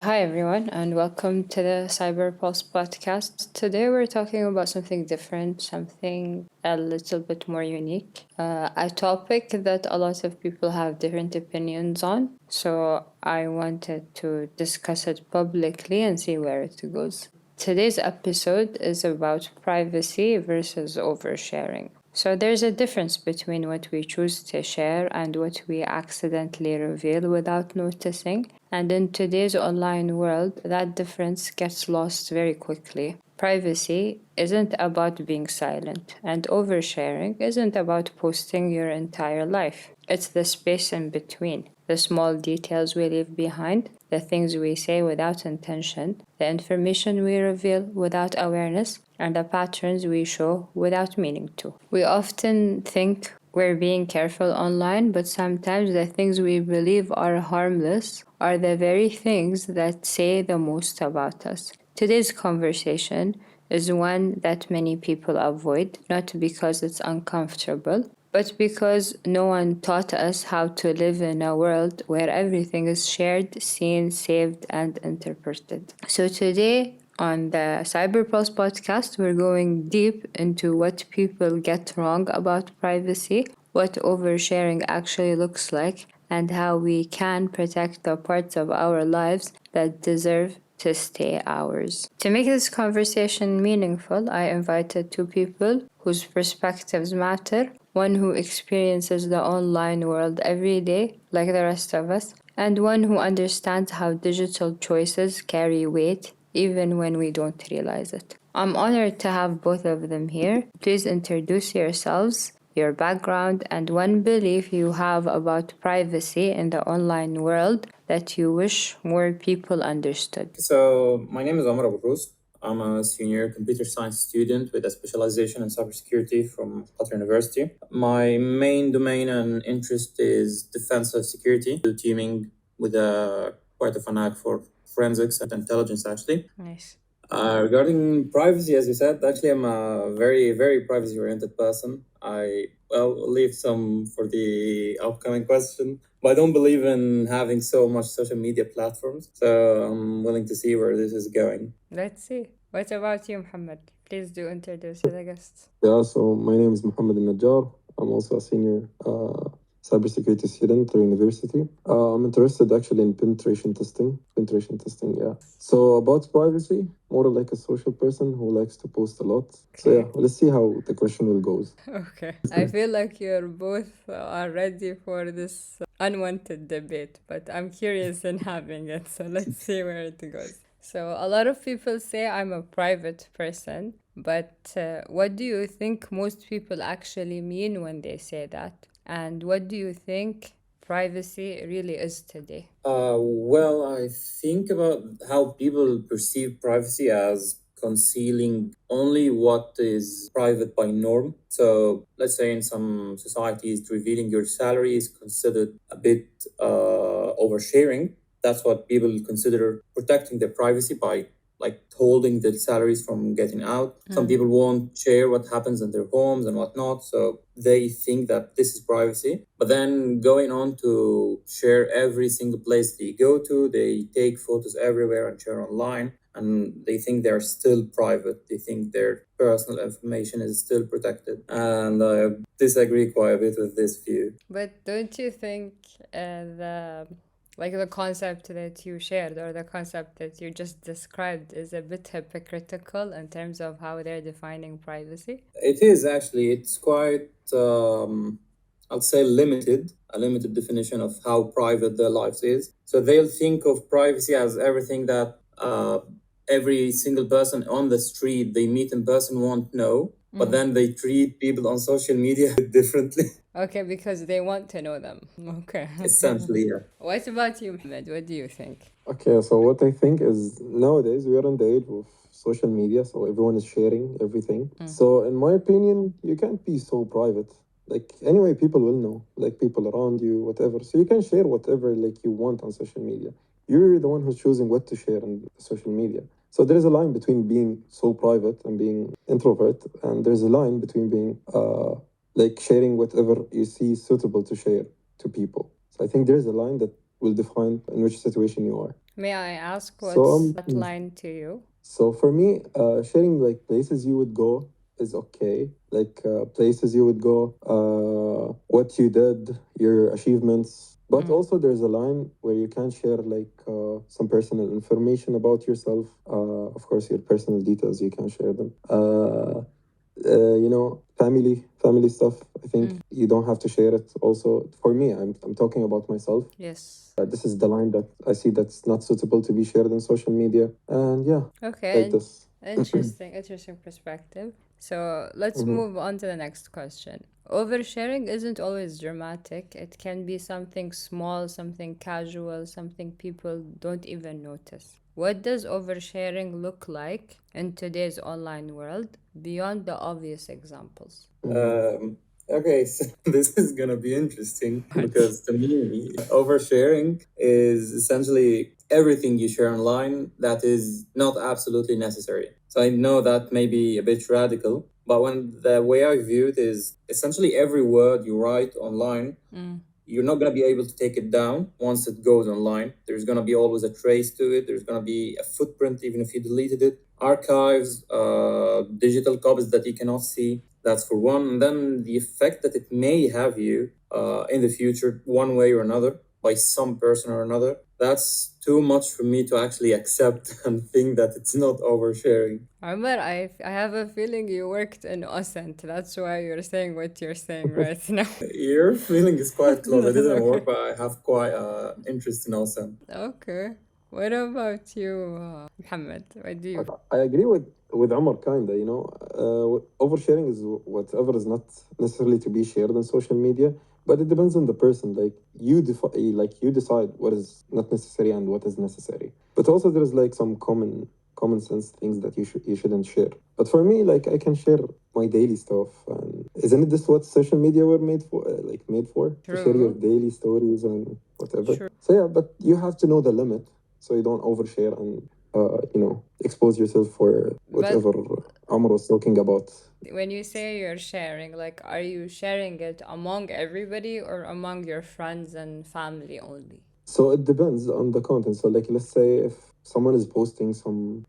Hi, everyone, and welcome to the Cyber Pulse podcast. Today, we're talking about something different, something a little bit more unique, a topic that a lot of people have different opinions on. So, I wanted to discuss it publicly and see where it goes. Today's episode is about privacy versus oversharing. So, there's a difference between what we choose to share and what we accidentally reveal without noticing. And in today's online world, that difference gets lost very quickly. Privacy isn't about being silent, and oversharing isn't about posting your entire life. It's the space in between, the small details we leave behind, the things we say without intention, the information we reveal without awareness, and the patterns we show without meaning to. We often think we're being careful online, but sometimes the things we believe are harmless are the very things that say the most about us. Today's conversation is one that many people avoid, not because it's uncomfortable, but because no one taught us how to live in a world where everything is shared, seen, saved, and interpreted. So today, on the Cyberpulse podcast, we're going deep into what people get wrong about privacy, what oversharing actually looks like, and how we can protect the parts of our lives that deserve to stay ours. To make this conversation meaningful, I invited two people whose perspectives matter, one who experiences the online world every day, like the rest of us, and one who understands how digital choices carry weight even when we don't realize it. I'm honored to have both of them here. Please introduce yourselves, your background, and one belief you have about privacy in the online world that you wish more people understood. So, my name is Omar and Mohammed. I'm a senior computer science student with a specialization in cybersecurity from Qatar University. My main domain and interest is defensive security, teaming with a quite a fanatic for forensics and intelligence, actually. Nice. Regarding privacy, as you said, actually, I'm a very privacy oriented person. I'll leave some for the upcoming question, but I don't believe in having so much social media platforms. So I'm willing to see where this is going. Let's see. What about you, Muhammad? Please do introduce the guests. Yeah, so my name is Mohammed Najjar. I'm also a senior cybersecurity student at university. I'm interested actually in penetration testing. Penetration testing, yeah. So about privacy, more like a social person who likes to post a lot. So yeah, let's see how the question will goes. Okay. I feel like you're both are ready for this unwanted debate, but I'm curious in having it, so let's see where it goes. So, a lot of people say I'm a private person, but what do you think most people actually mean when they say that? And what do you think privacy really is today? Well, I think about how people perceive privacy as concealing only what is private by norm. So, let's say in some societies, revealing your salary is considered a bit oversharing. That's what people consider protecting their privacy by like holding the salaries from getting out. Some people won't share what happens in their homes and whatnot, so they think that this is privacy. But then going on to share every single place they go to, they take photos everywhere and share online, and they think they're still private. They think their personal information is still protected, and I disagree quite a bit with this view. But don't you think the like the concept that you shared or the concept that you just described is a bit hypocritical in terms of how they're defining privacy? It is actually, it's quite, I'll say limited, a limited definition of how private their lives is. So they'll think of privacy as everything that every single person on the street they meet in person won't know, but then they treat people on social media differently. Okay, because they want to know them. Okay. Essentially, yeah. What about you, Ahmed? What do you think? Okay, so what I think is nowadays we are in the age of social media, so everyone is sharing everything. So in my opinion, you can't be so private. Like anyway, people will know, like people around you, whatever. So you can share whatever like you want on social media. You're the one who's choosing what to share on social media. So there is a line between being so private and being introvert, and there's a line between being like sharing whatever you see suitable to share to people. So I think there's a line that will define in which situation you are. May I ask So what's that line to you? so for me, sharing like places you would go is okay. Like places you would go, what you did, your achievements. But also there's a line where you can share like some personal information about yourself. Of course, your personal details, you can share them. Family stuff. I think you don't have to share it. Also, for me, I'm talking about myself. Yes. This is the line that I see that's not suitable to be shared on social media. And yeah, Okay. like this. Interesting perspective. So let's move on to the next question. Oversharing isn't always dramatic. It can be something small, something casual, something people don't even notice. What does oversharing look like in today's online world beyond the obvious examples? Okay, so this is gonna be interesting because to me, oversharing is essentially everything you share online that is not absolutely necessary. So I know that may be a bit radical, but when the way I view it is essentially every word you write online, you're not going to be able to take it down once it goes online. There's going to be always a trace to it. There's going to be a footprint, even if you deleted it. Archives, digital copies that you cannot see. That's for one. And then the effect that it may have you in the future, one way or another, by some person or another. That's too much for me to actually accept and think that it's not oversharing. Omar, I have a feeling you worked in Ascent. That's why you're saying what you're saying right now. Your feeling is quite close. I didn't work, but I have quite interest in Awesome. Okay. What about you, Mohammed? What do you? I agree with Omar, kinda. Oversharing is whatever is not necessarily to be shared on social media, but it depends on the person. Like you decide what is not necessary and what is necessary. But also there's like some common sense things that you shouldn't share. But for me, like I can share my daily stuff, and isn't it this what social media were made for? To share your daily stories and whatever. True. So yeah, but you have to know the limit so you don't overshare and expose yourself for whatever Amr was talking about. When you say you're sharing, like, are you sharing it among everybody or among your friends and family only? So it depends on the content. So like let's say if someone is posting some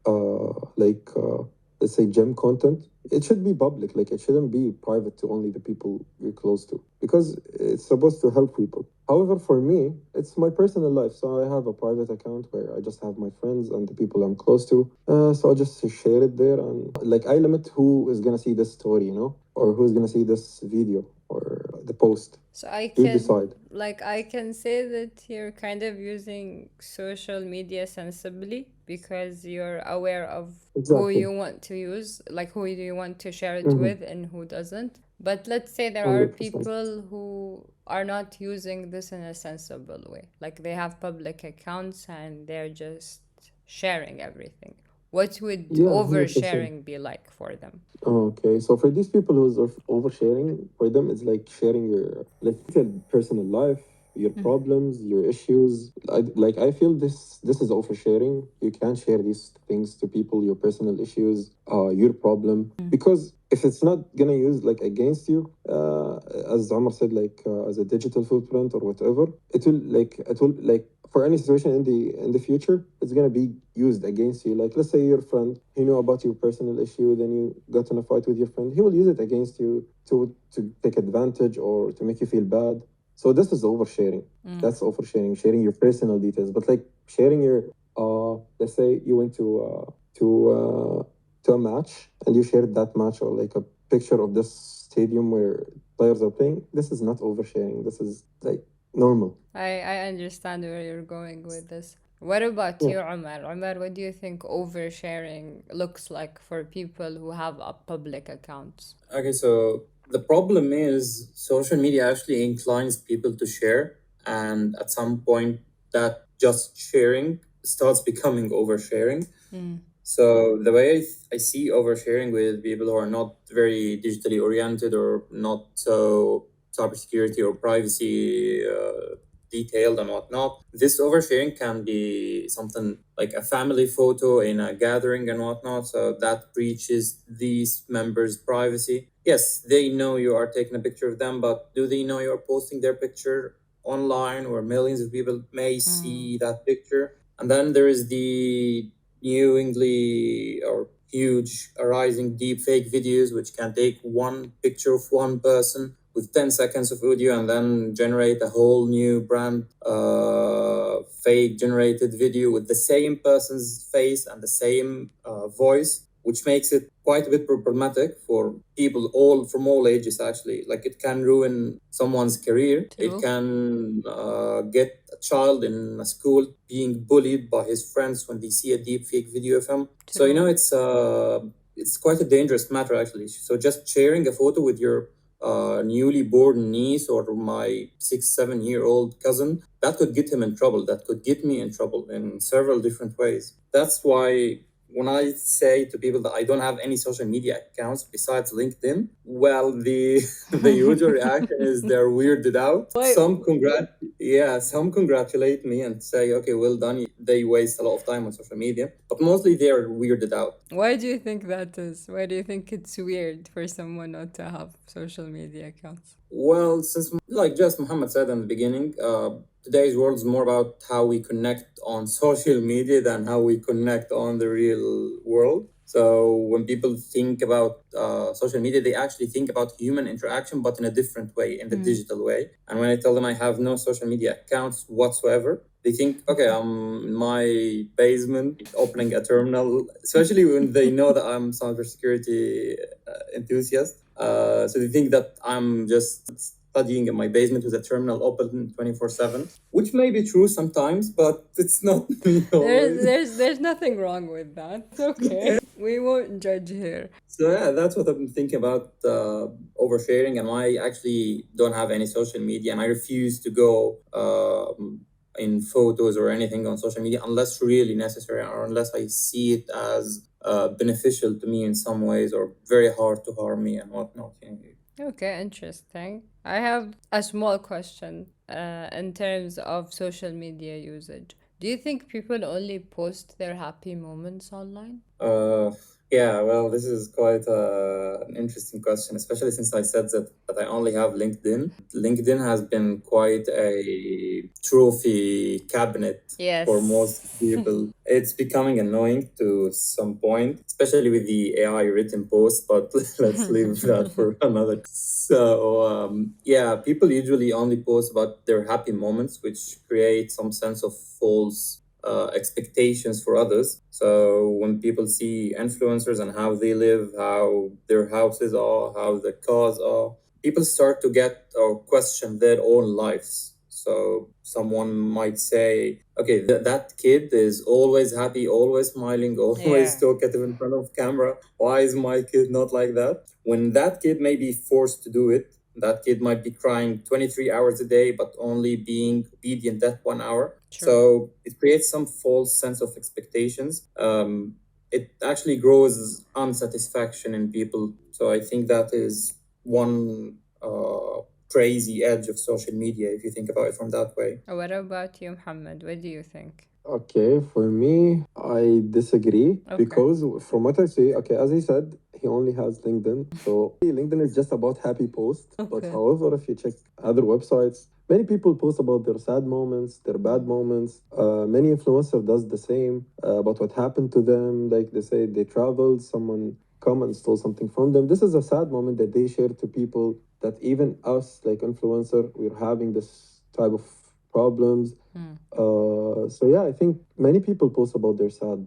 let's say gem content, it should be public. Like it shouldn't be private to only the people you're close to because it's supposed to help people. However, for me, it's my personal life. So I have a private account where I just have my friends and the people I'm close to. So I just share it there, and like I limit who is gonna see this story, or who's gonna see this video or the post. So I You can, decide. like, I can say that you're kind of using social media sensibly because you're aware of who Exactly. you want to use, like who do you want to share it Mm-hmm. with and who doesn't. But let's say there are 100%. people who are not using this in a sensible way. Like they have public accounts and they're just sharing everything. What would Yeah, 100%. oversharing be like for them? Okay, so for these people who's oversharing, for them it's like sharing your like detailed personal life, your problems, your issues. I feel this is oversharing. You can't share these things to people, your personal issues, your problem, because if it's not gonna use like against you, as Omar said, like as a digital footprint or whatever, it will for any situation in the future, it's gonna be used against you. Like let's say your friend, he knew about your personal issue, then you got in a fight with your friend, he will use it against you to take advantage or to make you feel bad. So this is oversharing. That's oversharing, sharing your personal details. But like sharing your let's say you went to a match and you shared that match or like a picture of this stadium where players are playing. This is not oversharing. This is like normal. I understand where you're going with this. What about Yeah. you, Omar? Omar, what do you think oversharing looks like for people who have a public accounts? Okay, so the problem is social media actually inclines people to share, and at some point, that just sharing starts becoming oversharing. So the way I see oversharing with people who are not very digitally oriented or not so cybersecurity or privacy detailed and whatnot, this oversharing can be something like a family photo in a gathering and whatnot. So that breaches these members' privacy. Yes, they know you are taking a picture of them, but do they know you are posting their picture online where millions of people may see that picture. And then there is the newly or huge arising deep fake videos, which can take one picture of one person with 10 seconds of audio and then generate a whole new brand fake generated video with the same person's face and the same voice, which makes it quite a bit problematic for people all from all ages. Actually, like, it can ruin someone's career. True. It can get a child in a school being bullied by his friends when they see a deep fake video of him. So it's quite a dangerous matter, actually. So just sharing a photo with your newly born niece or my 6 7 year old cousin, that could get him in trouble. That could get me in trouble in several different ways. That's why when I say to people that I don't have any social media accounts besides LinkedIn, well, the usual reaction is they're weirded out. Why? Some congratulate me and say, "Okay, well done." They waste a lot of time on social media, but mostly they are weirded out. Why do you think that is? Why do you think it's weird for someone not to have social media accounts? Well, since, like just Muhammad said in the beginning, today's world is more about how we connect on social media than how we connect on the real world. So when people think about social media, they actually think about human interaction, but in a different way, in the digital way. And when I tell them I have no social media accounts whatsoever, they think, okay, I'm in my basement opening a terminal, especially when they know that I'm cybersecurity enthusiast. So they think that I'm just studying in my basement with a terminal open 24/7, which may be true sometimes, but it's not me always. There's nothing wrong with that. It's okay. We won't judge here. So yeah, that's what I've been thinking about oversharing, and I actually don't have any social media, and I refuse to go in photos or anything on social media unless really necessary or unless I see it as beneficial to me in some ways or very hard to harm me and whatnot. Okay, interesting. I have a small question in terms of social media usage. Do you think people only post their happy moments online? Yeah, well, this is quite an interesting question, especially since I said that I only have LinkedIn. LinkedIn has been quite a trophy cabinet Yes. for most people. It's becoming annoying to some point, especially with the AI written posts, but let's leave that for another. So, yeah, people usually only post about their happy moments, which create some sense of false expectations for others. So when people see influencers and how they live, how their houses are, how the cars are, people start to get or question their own lives. So someone might say, okay, that kid is always happy, always smiling, always talkative in front of camera. Why is my kid not like that? When that kid may be forced to do it, that kid might be crying 23 hours a day, but only being obedient that 1 hour. True. So it creates some false sense of expectations. It actually grows unsatisfaction in people. So I think that is one crazy edge of social media if you think about it from that way. What about you, Muhammad? What do you think? Okay, for me, I disagree Okay. because from what I see, okay, as he said, he only has LinkedIn. So LinkedIn is just about happy posts. But Okay. however, if you check other websites, many people post about their sad moments, their bad moments. Many influencers does the same about what happened to them. Like they say they traveled, someone come and stole something from them. This is a sad moment that they share to people that even us, like influencer, we're having this type of problems. So yeah, I think many people post about their sad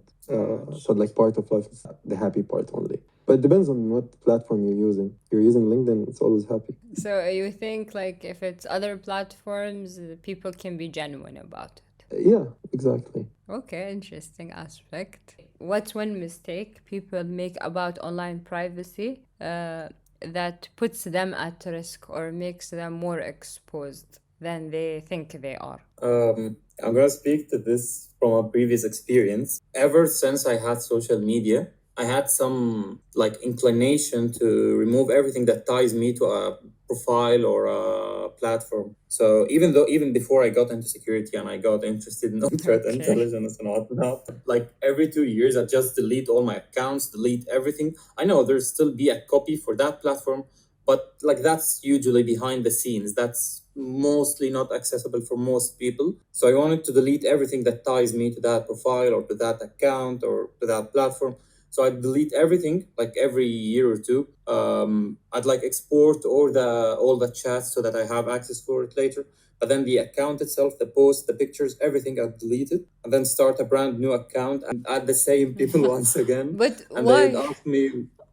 like part of life is the happy part only. But it depends on what platform you're using. If you're using LinkedIn, it's always happy. So you think like if it's other platforms, people can be genuine about it? Yeah, exactly. Okay, interesting aspect. What's one mistake people make about online privacy that puts them at risk or makes them more exposed than they think they are? I'm gonna speak to this from a previous experience. Ever since I had social media, I had some like inclination to remove everything that ties me to a profile or a platform. So even before I got into security and I got interested in threat Okay. intelligence and whatnot, like every 2 years I just delete all my accounts, delete everything. I know there'll still be a copy for that platform, but like that's usually behind the scenes. That's mostly not accessible for most people. So I wanted to delete everything that ties me to that profile or to that account or to that platform. So I delete everything like every year or two. I'd like export all the chats so that I have access for it later. But then the account itself, the post, the pictures, everything I've deleted, and then start a brand new account and add the same people once again. But And they'd why? ask me,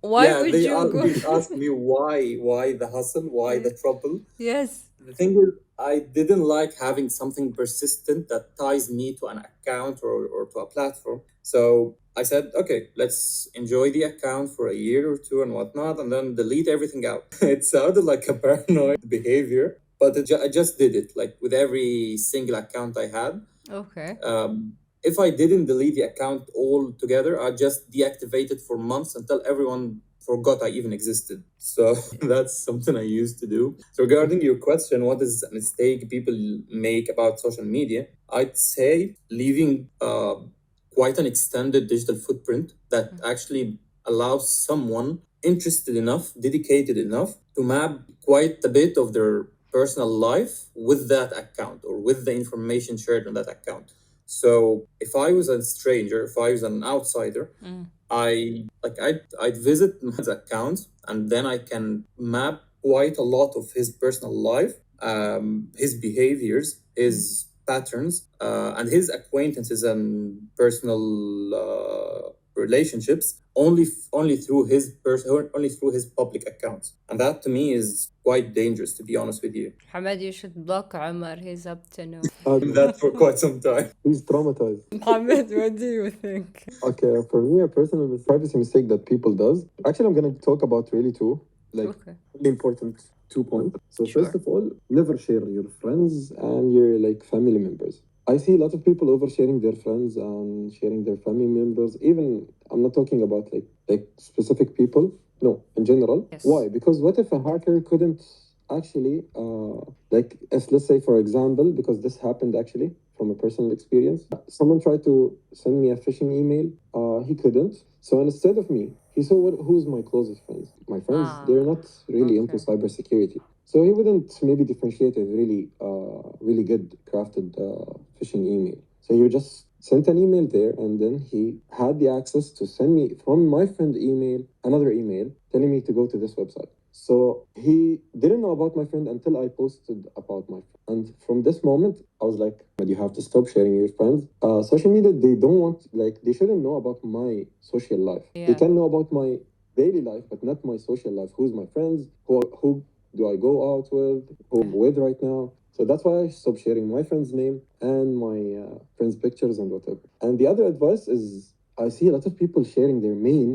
Why yeah, would you go? they'd ask me why the hustle, why Yeah. the trouble. Yes. The thing is, I didn't like having something persistent that ties me to an account or to a platform. So I said, okay, let's enjoy the account for a year or two and whatnot, and then delete everything out. It sounded like a paranoid behavior, but I just did it like with every single account I had. Okay. If I didn't delete the account altogether, I just deactivated for months until everyone forgot I even existed. So that's something I used to do. So regarding your question, what is a mistake people make about social media? I'd say leaving quite an extended digital footprint that actually allows someone interested enough, dedicated enough to map quite a bit of their personal life with that account or with the information shared on that account. So if I was a stranger, if I was an outsider, I'd visit his account and then I can map quite a lot of his personal life, his behaviors, his patterns, and his acquaintances and personal relationships only through his public accounts, and that to me is quite dangerous, to be honest with you. Mohammed, you should block Omar. He's up to no. That for quite some time. He's traumatized. Mohammed, what do you think? Okay, for me, a personal privacy mistake that people does. Actually, I'm gonna talk about really two, like Okay. really important 2 points. So Sure. first of all, never share your friends and your like family members. I see a lot of people oversharing their friends and sharing their family members. Even I'm not talking about like specific people. No, in general. Yes. Why? Because what if a hacker couldn't actually like if let's say for example, because this happened actually from a personal experience, someone tried to send me a phishing email. He couldn't. So instead of me, he saw who's my closest friends. My friends, they're not really into Okay. cybersecurity. So he wouldn't maybe differentiate a really good crafted phishing email. So he just sent an email there, and then he had the access to send me from my friend email another email telling me to go to this website. So he didn't know about my friend until I posted about my friend. And from this moment, I was like, "But you have to stop sharing your friends. Social media, they don't want, like, they shouldn't know about my social life. They Yeah. can know about my daily life, but not my social life. Who's my friends? Who do I go out with? Who I'm with right now? So that's why I stopped sharing my friend's name and my friend's pictures and whatever. And the other advice is I see a lot of people sharing their main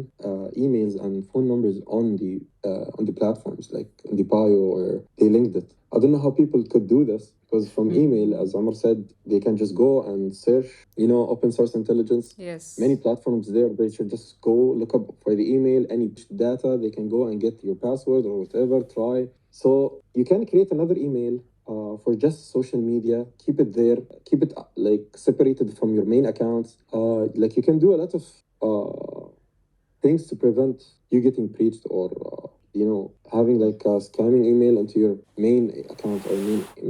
emails and phone numbers on the platforms, like in the bio, or they linked it. I don't know how people could do this, because from email, as Omar said, they can just go and search, open source intelligence. Yes. Many platforms there, they should just go look up for the email, any data, they can go and get your password or whatever, try. So you can create another email for just social media, keep it there, keep it like separated from your main accounts. Like you can do a lot of things to prevent you getting breached, or having like a scamming email into your main account or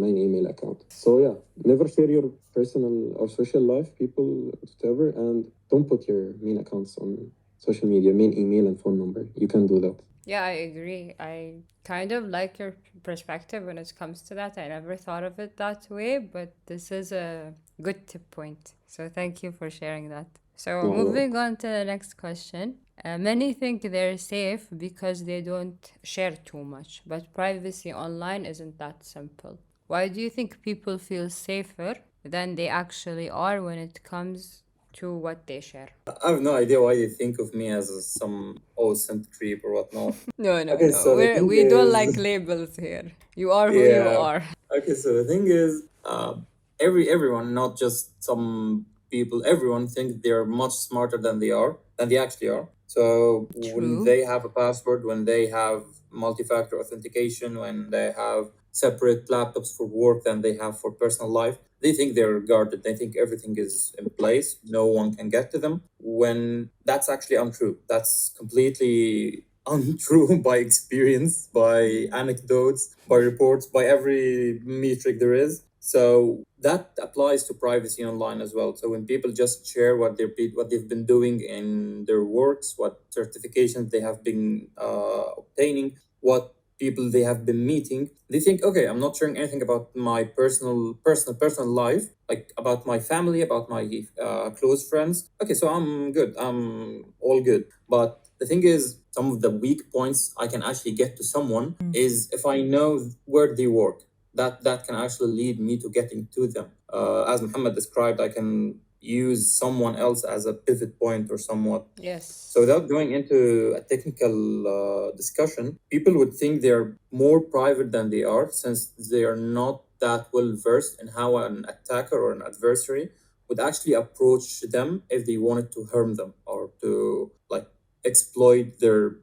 main email account. So yeah, never share your personal or social life, people, whatever, and don't put your main accounts on social media, main email and phone number. You can do that. Yeah, I agree. I kind of like your perspective when it comes to that. I never thought of it that way, but this is a good tip point. So thank you for sharing that. So No, moving on to the next question. Many think they're safe because they don't share too much, but privacy online isn't that simple. Why do you think people feel safer than they actually are when it comes to what they share? I have no idea why you think of me as some old creep or whatnot. No, no, Okay, no. so the thing We don't like is, labels here. You are who you yeah. are. Okay, so the thing is, everyone, not just some people, everyone thinks they're much smarter than they actually are. So when True. they have a password, when they have multi-factor authentication, when they have separate laptops for work than they have for personal life, they think they're guarded. They think everything is in place. No one can get to them. When that's actually untrue. That's completely untrue by experience, by anecdotes, by reports, by every metric there is. So that applies to privacy online as well. So when people just share what they've been doing in their works, what certifications they have been obtaining, what people they have been meeting, they think, okay, I'm not sharing anything about my personal life, like about my family, about my close friends. Okay, so I'm good. I'm all good. But the thing is, some of the weak points I can actually get to someone is if I know where they work. That can actually lead me to getting to them. As Muhammad described, I can use someone else as a pivot point or somewhat. Yes. So without going into a technical discussion, people would think they're more private than they are, since they are not that well versed in how an attacker or an adversary would actually approach them if they wanted to harm them or to like exploit their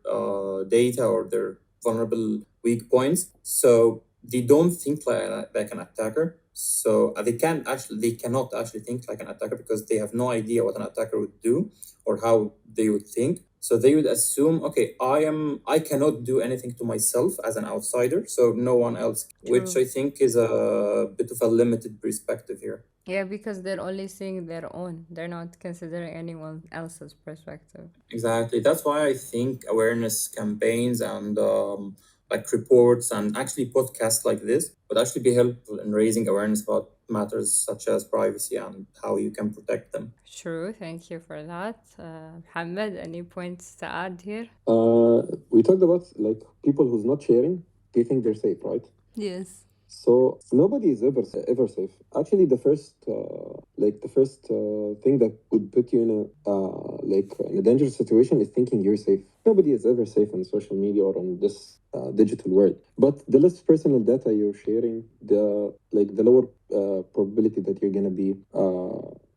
data or their vulnerable weak points. So they don't think like an attacker. So they cannot actually think like an attacker because they have no idea what an attacker would do or how they would think. So they would assume, okay, I cannot do anything to myself as an outsider, so no one else, which True. I think is a bit of a limited perspective here. Yeah, because they're only seeing their own. They're not considering anyone else's perspective. Exactly. That's why I think awareness campaigns and like reports and actually podcasts like this would actually be helpful in raising awareness about matters such as privacy and how you can protect them. True, thank you for that. Muhammad, any points to add here? We talked about like people who's not sharing, they think they're safe, right? Yes. So nobody is ever safe. Actually, the first thing that would put you in a dangerous situation is thinking you're safe. Nobody is ever safe on social media or on this digital world. But the less personal data you're sharing, the lower probability that you're gonna be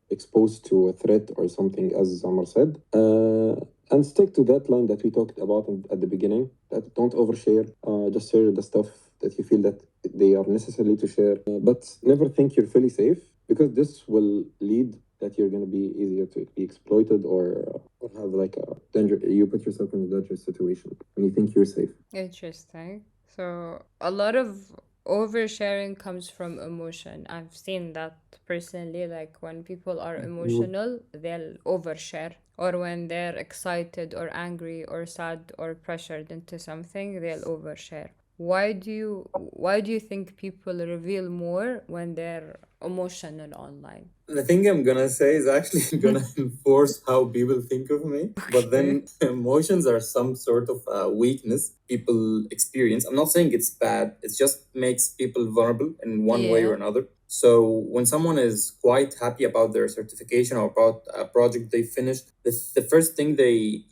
exposed to a threat or something, as Amar said. And stick to that line that we talked about at the beginning, that don't overshare. Just share the stuff that you feel that they are necessary to share, but never think you're fully safe, because this will lead that you're going to be easier to be exploited or have like a danger. You put yourself in a dangerous situation when you think you're safe. Interesting. So, a lot of oversharing comes from emotion. I've seen that personally. Like, when people are emotional, they'll overshare. Or when they're excited or angry or sad or pressured into something, they'll overshare. Why do you think people reveal more when they're emotional online? The thing I'm gonna say is actually gonna enforce how people think of me. But then emotions are some sort of weakness people experience. I'm not saying it's bad, it just makes people vulnerable in one way or Yeah. another. So when someone is quite happy about their certification or about a project they finished, the first thing they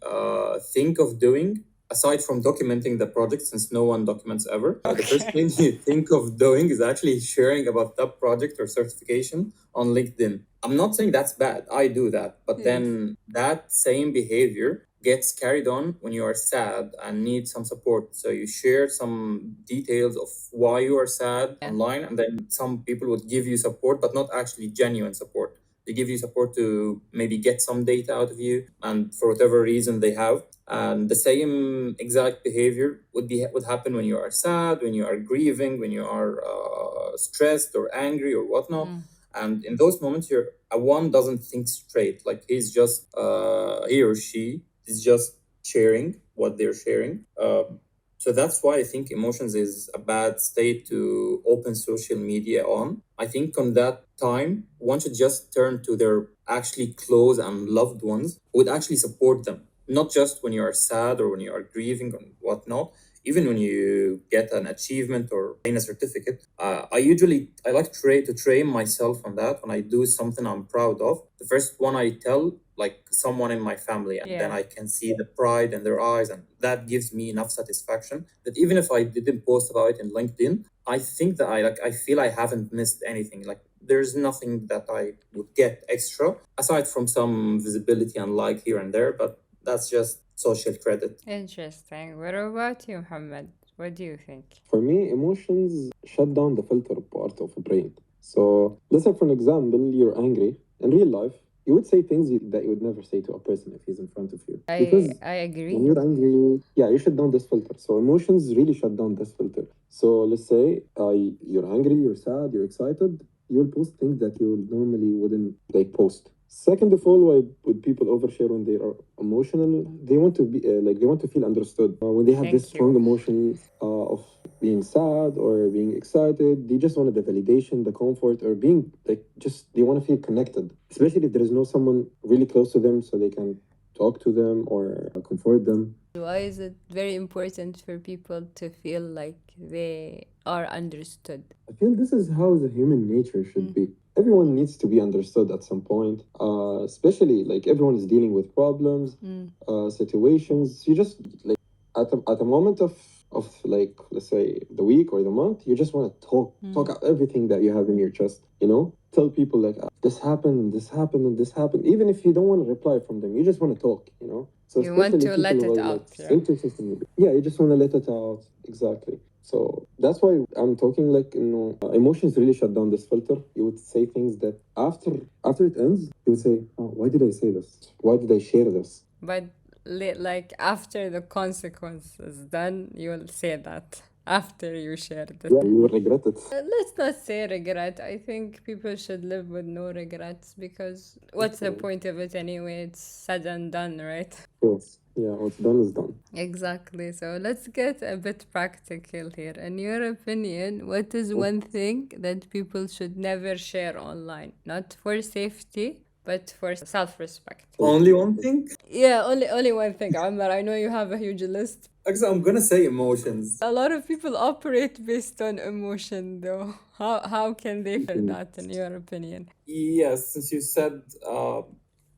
think of doing, aside from documenting the project, since no one documents ever, the first thing you think of doing is actually sharing about that project or certification on LinkedIn. I'm not saying that's bad. I do that. But Yes. then that same behavior gets carried on when you are sad and need some support. So you share some details of why you are sad Yeah. online, and then some people would give you support, but not actually genuine support. They give you support to maybe get some data out of you, and for whatever reason they have. And the same exact behavior would happen when you are sad, when you are grieving, when you are stressed or angry or whatnot. And in those moments, one doesn't think straight. Like he or she is just sharing what they're sharing. So that's why I think emotions is a bad state to open social media on. I think on that time, one should just turn to their actually close and loved ones who would actually support them, not just when you are sad or when you are grieving or whatnot. Even when you get an achievement or gain a certificate, I like to train myself on that. When I do something I'm proud of, the first one I tell like someone in my family, and then Yeah. I can see the pride in their eyes, and that gives me enough satisfaction that even if I didn't post about it in LinkedIn, I think that I feel I haven't missed anything. Like there's nothing that I would get extra aside from some visibility and like here and there, but that's just social credit. Interesting. What about you, Muhammad? What do you think? For me, emotions shut down the filter part of a brain. So let's say, for an example, you're angry in real life. you would say things that you would never say to a person if he's in front of you. I Because agree. when you're angry, yeah, you shut down this filter. So emotions really shut down this filter. So let's say you're angry, you're sad, you're excited. You'll post things that you normally wouldn't like post. Second of all, why would people overshare when they are emotional? They want to be they want to feel understood. When they have this Thank strong you. emotions of being sad or being excited, they just wanted the validation, the comfort, or being like just they want to feel connected. Especially if there is no someone really close to them, so they can talk to them or comfort them. Why is it very important for people to feel like they are understood? I feel this is how the human nature should be. Everyone needs to be understood at some point, especially like everyone is dealing with problems, situations. You just like at a moment of like let's say the week or the month, you just want to talk out everything that you have in your chest. You know, tell people like this happened, this happened, and this happened. Even if you don't want to reply from them, you just want to talk. You know, so You want especially to people let who it are like out, yeah. into social media. Yeah, you just want to let it out. Exactly. So that's why I'm talking like emotions really shut down this filter. You would say things that after it ends, you would say, "Oh, why did I say this? Why did I share this?" But like after the consequence is done, you'll say that after you shared it. Yeah, you will regret it. Let's not say regret. I think people should live with no regrets because what's the point of it anyway? It's said and done, right? Yes. Yeah, what's done is done. Exactly. So let's get a bit practical here. In your opinion, what is one thing that people should never share online? Not for safety, but for self-respect. Only one thing? Yeah, only one thing, Amar. I know you have a huge list. Actually, I'm gonna say emotions. A lot of people operate based on emotion, though. How can they feel that, in your opinion? Yes, since you said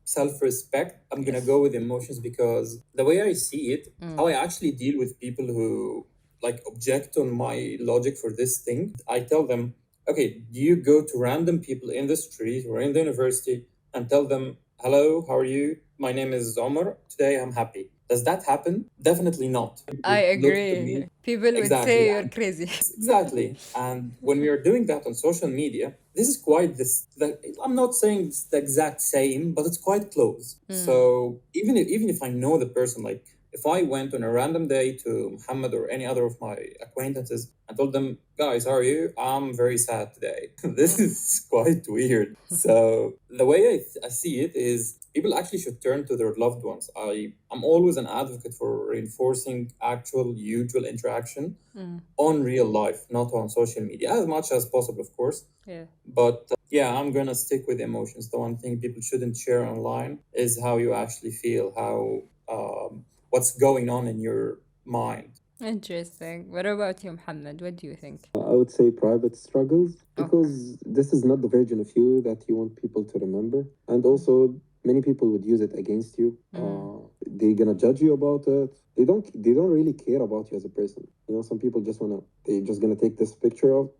self-respect, I'm gonna go with emotions because the way I see it, how I actually deal with people who like object on my logic for this thing, I tell them, okay, do you go to random people in the street or in the university and tell them, hello, how are you? My name is Omar. Today I'm happy. Does that happen? Definitely not. I Look at me. agree. People would Exactly. say you're crazy. Exactly. And when we are doing that on social media, this is quite this. I'm not saying it's the exact same, but it's quite close. So even if I know the person, like if I went on a random day to Muhammad or any other of my acquaintances and told them, guys, how are you? I'm very sad today. This is quite weird. So the way I see it is people actually should turn to their loved ones. I'm always an advocate for reinforcing actual usual interaction on real life, not on social media, as much as possible, of course. Yeah. But yeah, I'm gonna stick with emotions. The one thing people shouldn't share online is how you actually feel, how what's going on in your mind. Interesting. What about you, Muhammad? What do you think? I would say private struggles Okay. because this is not the version of you that you want people to remember. And also, many people would use it against you. They're gonna judge you about it. They don't really care about you as a person. You know, some people they're just gonna take this picture of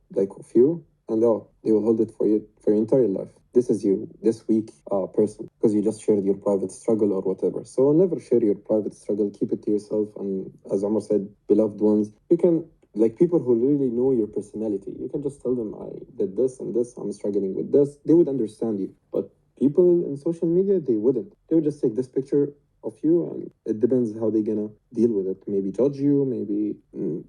you and they will hold it for you for your entire life. This is you, this weak person, because you just shared your private struggle or whatever. So never share your private struggle. Keep it to yourself. And as Omar said, beloved ones, you can like people who really know your personality. You can just tell them I did this and this. I'm struggling with this. They would understand you. But people in social media, they wouldn't. They would just take this picture of you, and it depends how they're gonna deal with it. Maybe judge you, maybe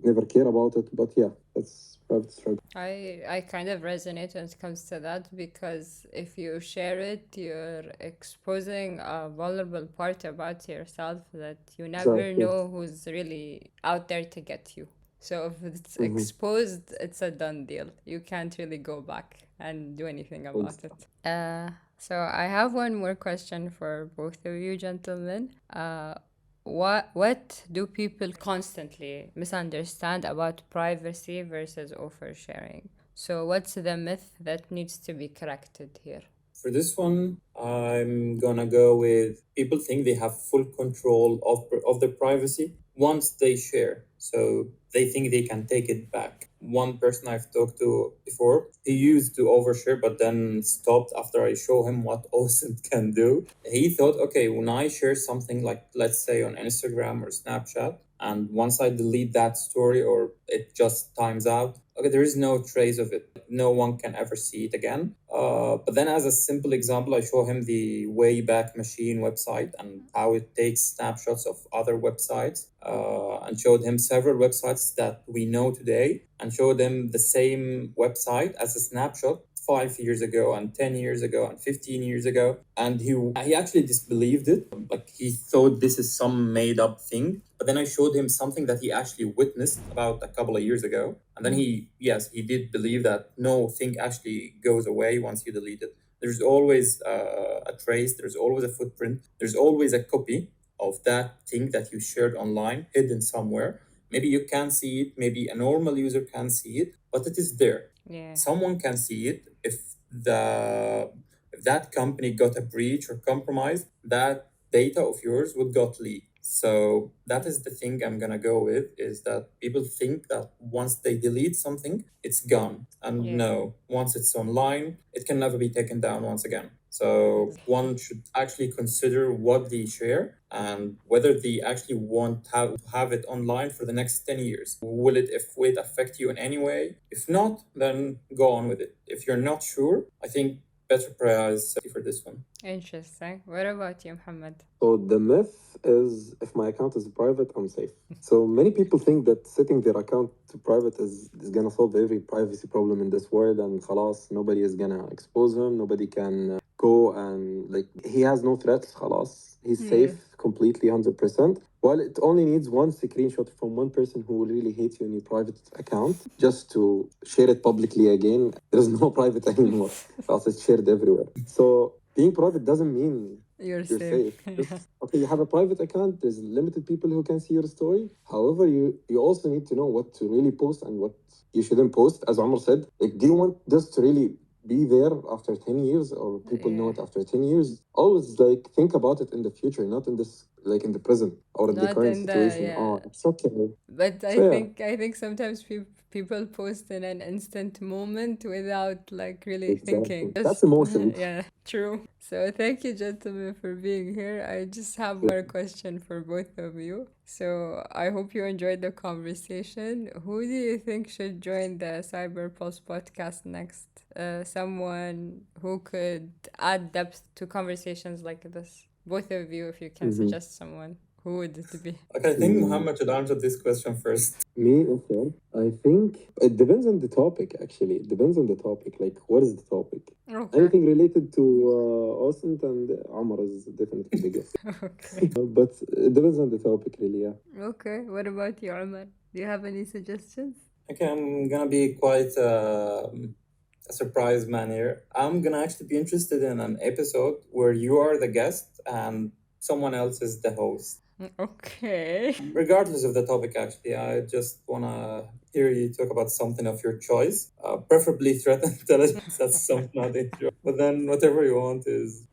never care about it. But yeah, that's private struggle. I kind of resonate when it comes to that because if you share it, you're exposing a vulnerable part about yourself that you never Exactly. know who's really out there to get you. So if it's exposed, it's a done deal. You can't really go back and do anything about it. So I have one more question for both of you gentlemen. What do people constantly misunderstand about privacy versus oversharing? So what's the myth that needs to be corrected here? For this one, I'm gonna go with people think they have full control of their privacy once they share. So they think they can take it back. One person I've talked to before, he used to overshare, but then stopped after I show him what OSINT can do. He thought, okay, when I share something like, let's say on Instagram or Snapchat, and once I delete that story or it just times out, okay, there is no trace of it. No one can ever see it again. But then as a simple example, I show him the Wayback Machine website and how it takes snapshots of other websites, and showed him several websites that we know today, and showed him the same website as a snapshot 5 years ago and 10 years ago and 15 years ago. And he actually disbelieved it. Like, he thought this is some made up thing. But then I showed him something that he actually witnessed about a couple of years ago. And then he did believe that no thing actually goes away once you delete it. There's always a trace, there's always a footprint, there's always a copy of that thing that you shared online, hidden somewhere. Maybe you can't see it, maybe a normal user can't see it, but it is there. Yeah. Someone can see it. If that company got a breach or compromised, that data of yours would got leaked. So that is the thing I'm gonna go with, is that people think that once they delete something, it's gone. And Yeah. no, once it's online, it can never be taken down once again. So one should actually consider what they share and whether they actually want to have it online for the next 10 years. Will it affect you in any way? If not, then go on with it. If you're not sure, I think better prioritize safety for this one. Interesting. What about you, Muhammad? So the myth is if my account is private, I'm safe. So many people think that setting their account to private is gonna solve every privacy problem in this world, and khalas, nobody is gonna expose him, nobody can go and like he has no threats, khalas. He's safe completely 100%. While it only needs one screenshot from one person who will really hate you in your private account just to share it publicly again. There's no private anymore. Else it's shared everywhere. So being private doesn't mean You're you're safe. safe. Okay, you have a private account, there's limited people who can see your story. However, you also need to know what to really post and what you shouldn't post. As Omar said, like, do you want this to really be there after 10 years or people know it after 10 years? Always like think about it in the future, not in this like in the present or in the Not current in the, situation. yeah. Oh, it's okay. But I So, yeah. think sometimes people post in an instant moment without like really thinking. Exactly. That's emotion. Yeah, true. So thank you, gentlemen, for being here. I just have one question for both of you. So I hope you enjoyed the conversation. Who do you think should join the Cyber Pulse podcast next? Someone who could add depth to conversations like this. Both of you, if you can suggest someone. Who would it be? Okay, I think Muhammad should answer this question first. Me, okay. I think it depends on the topic, actually. It depends on the topic. Like, what is the topic? Okay. Anything related to Osint and Omar is definitely the guest. Okay. But it depends on the topic, really, yeah. Okay. What about you, Omar? Do you have any suggestions? Okay, I'm gonna be quite a surprise man here. I'm gonna actually be interested in an episode where you are the guest and someone else is the host. Okay. Regardless of the topic, actually, I just wanna hear you talk about something of your choice, preferably threat intelligence. That's something I enjoy. But then whatever you want is,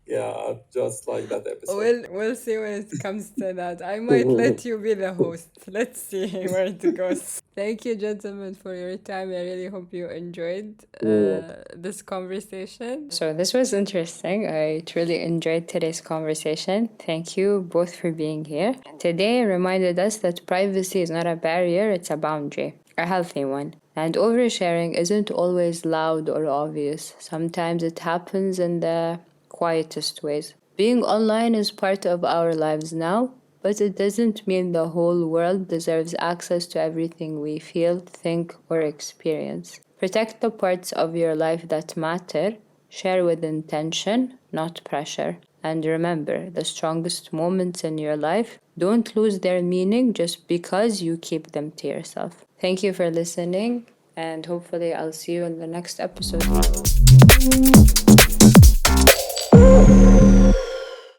just like that episode. We'll see when it comes to that. I might let you be the host. Let's see where it goes. Thank you, gentlemen, for your time. I really hope you enjoyed this conversation. So this was interesting. I truly enjoyed today's conversation. Thank you both for being here. Today reminded us that privacy is not a barrier, it's a boundary, a healthy one. And oversharing isn't always loud or obvious. Sometimes it happens in the quietest ways. Being online is part of our lives now, but it doesn't mean the whole world deserves access to everything we feel, think, or experience. Protect the parts of your life that matter. Share with intention, not pressure. And remember, the strongest moments in your life don't lose their meaning just because you keep them to yourself. Thank you for listening, and hopefully I'll see you in the next episode.